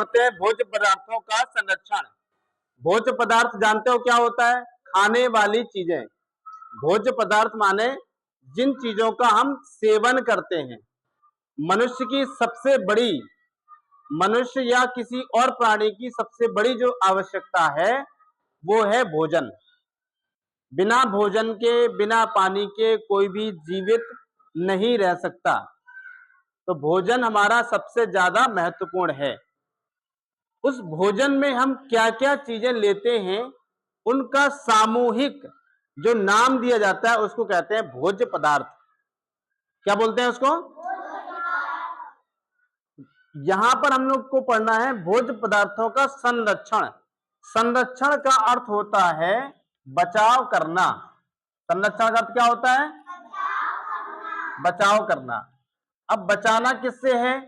पढ़ते हैं भोज्य पदार्थों का संरक्षण। भोज्य पदार्थ जानते हो क्या होता है? खाने वाली चीजें। भोज्य पदार्थ माने जिन चीजों का हम सेवन करते हैं। मनुष्य की सबसे बड़ी, मनुष्य या किसी और प्राणी की सबसे बड़ी जो आवश्यकता है वो है भोजन। बिना भोजन के, बिना पानी के कोई भी जीवित नहीं रह सकता। तो भोजन हमारा सबसे ज्यादा महत्वपूर्ण है। उस भोजन में हम क्या क्या चीजें लेते हैं उनका सामूहिक जो नाम दिया जाता है उसको कहते हैं भोज्य पदार्थ। क्या बोलते हैं उसको? यहां पर हम लोग को पढ़ना है भोज्य पदार्थों का संरक्षण। संरक्षण का अर्थ होता है बचाव करना। संरक्षण का अर्थ क्या होता है? बचाव करना। अब बचाना किससे है?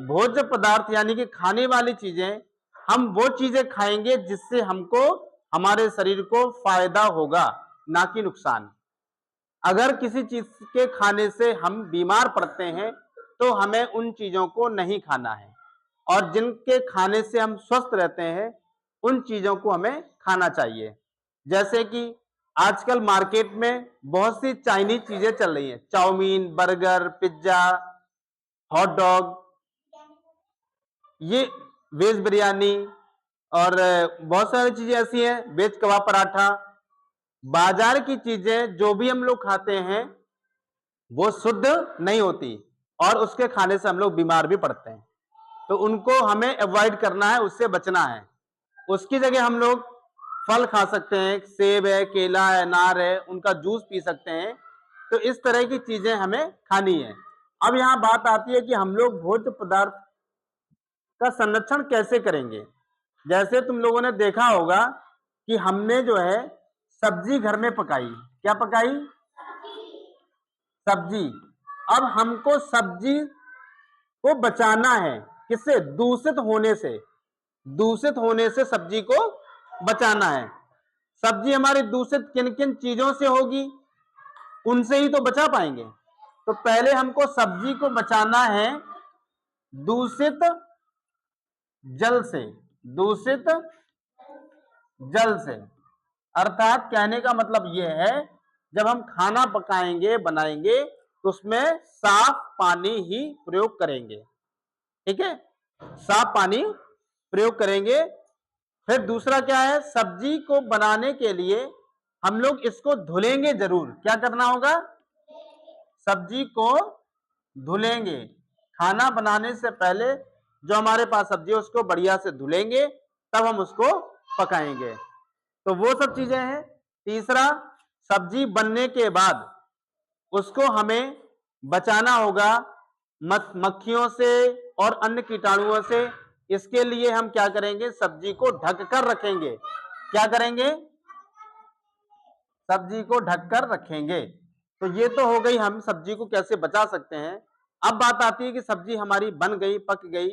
भोज्य पदार्थ यानी कि खाने वाली चीजें, हम वो चीजें खाएंगे जिससे हमको, हमारे शरीर को फायदा होगा, ना कि नुकसान। अगर किसी चीज के खाने से हम बीमार पड़ते हैं तो हमें उन चीजों को नहीं खाना है, और जिनके खाने से हम स्वस्थ रहते हैं उन चीजों को हमें खाना चाहिए। जैसे कि आजकल मार्केट में बहुत सी चाइनीज चीजें चल रही हैं, chowmein, burger, pizza, hot dog, ये वेज बिरयानी और बहुत सारी चीजें ऐसी हैं, वेज कबाब, पराठा। बाजार की चीजें जो भी हम लोग खाते हैं वो शुद्ध नहीं होती और उसके खाने से हम लोग बीमार भी पड़ते हैं। तो उनको हमें अवॉइड करना है, उससे बचना है। उसकी जगह हम लोग फल खा सकते हैं, सेब है, केला है, अनार है, उनका जूस पी सकते हैं। तो इस तरह की चीजें हमें खानी है। अब यहाँ बात आती है कि हम लोग भोज्य पदार्थ का संरक्षण कैसे करेंगे। जैसे तुम लोगों ने देखा होगा कि हमने जो है सब्जी घर में पकाई। क्या पकाई? सब्जी। अब हमको सब्जी को बचाना है, किससे? दूषित होने से। दूषित होने से सब्जी को बचाना है। सब्जी हमारी दूषित किन किन चीजों से होगी, उनसे ही तो बचा पाएंगे। तो पहले हमको सब्जी को बचाना है दूषित जल से। दूषित जल से अर्थात कहने का मतलब यह है, जब हम खाना पकाएंगे, बनाएंगे तो उसमें साफ पानी ही प्रयोग करेंगे। ठीक है, साफ पानी प्रयोग करेंगे। फिर दूसरा क्या है? सब्जी को बनाने के लिए हम लोग इसको धुलेंगे जरूर। क्या करना होगा? सब्जी को धुलेंगे। खाना बनाने से पहले जो हमारे पास सब्जी है उसको बढ़िया से धुलेंगे, तब हम उसको पकाएंगे। तो वो सब चीजें हैं। तीसरा, सब्जी बनने के बाद उसको हमें बचाना होगा मक्खियों से और अन्य कीटाणुओं से। इसके लिए हम क्या करेंगे? सब्जी को ढककर रखेंगे। क्या करेंगे? सब्जी को ढककर रखेंगे। तो ये तो हो गई हम सब्जी को कैसे बचा सकते हैं। अब बात आती है कि सब्जी हमारी बन गई, पक गई,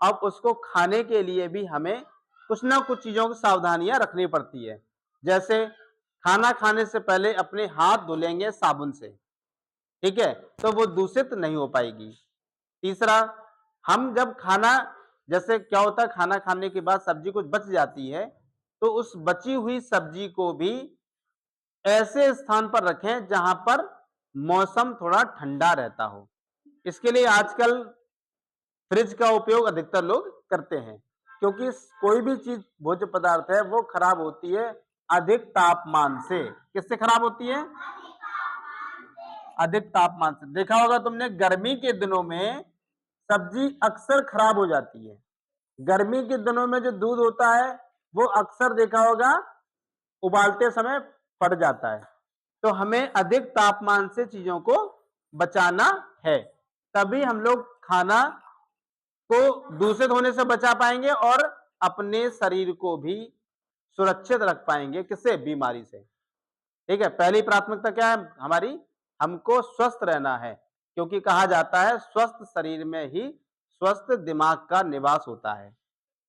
अब उसको खाने के लिए भी हमें कुछ ना कुछ चीजों की सावधानियां रखनी पड़ती है। जैसे खाना खाने से पहले अपने हाथ धुलेंगे साबुन से। ठीक है, तो वो दूषित नहीं हो पाएगी। तीसरा, हम जब खाना, जैसे क्या होता है, खाना खाने के बाद सब्जी कुछ बच जाती है तो उस बची हुई सब्जी को भी ऐसे स्थान पर रखें जहां पर मौसम थोड़ा ठंडा रहता हो। इसके लिए आजकल फ्रिज का उपयोग अधिकतर लोग करते हैं, क्योंकि कोई भी चीज भोज्य पदार्थ है वो खराब होती है अधिक तापमान से। किससे खराब होती है? अधिक तापमान से। देखा होगा तुमने, गर्मी के दिनों में सब्जी अक्सर खराब हो जाती है। गर्मी के दिनों में जो दूध होता है वो अक्सर देखा होगा उबालते समय फट जाता है। तो हमें अधिक तापमान से चीजों को बचाना है, तभी हम लोग खाना को दूषित होने से बचा पाएंगे और अपने शरीर को भी सुरक्षित रख पाएंगे। किससे? बीमारी से। ठीक है, पहली प्राथमिकता क्या है हमारी? हमको स्वस्थ रहना है, क्योंकि कहा जाता है स्वस्थ शरीर में ही स्वस्थ दिमाग का निवास होता है।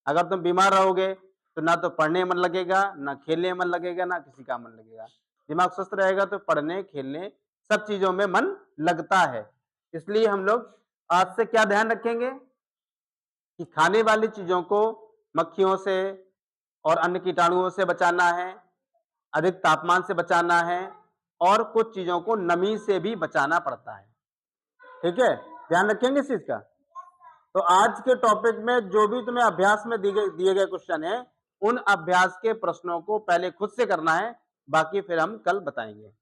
अगर तुम बीमार रहोगे तो ना तो पढ़ने में मन लगेगा, ना खेलने में मन लगेगा, ना किसी का मन लगेगा। दिमाग स्वस्थ रहेगा तो पढ़ने, खेलने, सब चीजों में मन लगता है। इसलिए हम लोग आज से क्या ध्यान रखेंगे? कि खाने वाली चीजों को मक्खियों से और अन्य कीटाणुओं से बचाना है, अधिक तापमान से बचाना है और कुछ चीजों को नमी से भी बचाना पड़ता है। ठीक है, ध्यान रखेंगे इस चीज का। तो आज के टॉपिक में जो भी तुम्हें अभ्यास में दिए गए क्वेश्चन है, उन अभ्यास के प्रश्नों को पहले खुद से करना है, बाकी फिर हम कल बताएंगे।